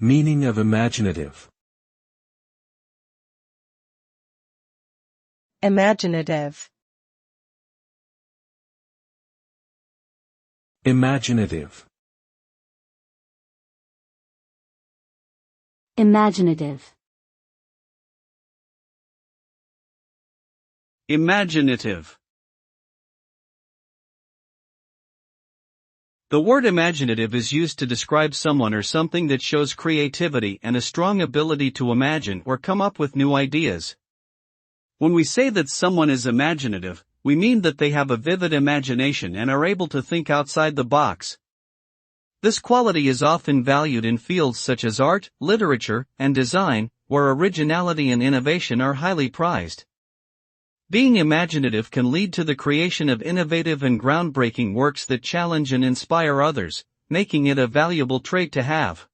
Meaning of imaginative. Imaginative. Imaginative. Imaginative. Imaginative. The word imaginative is used to describe someone or something that shows creativity and a strong ability to imagine or come up with new ideas. When we say that someone is imaginative, we mean that they have a vivid imagination and are able to think outside the box. This quality is often valued in fields such as art, literature, and design, where originality and innovation are highly prized. Being imaginative can lead to the creation of innovative and groundbreaking works that challenge and inspire others, making it a valuable trait to have.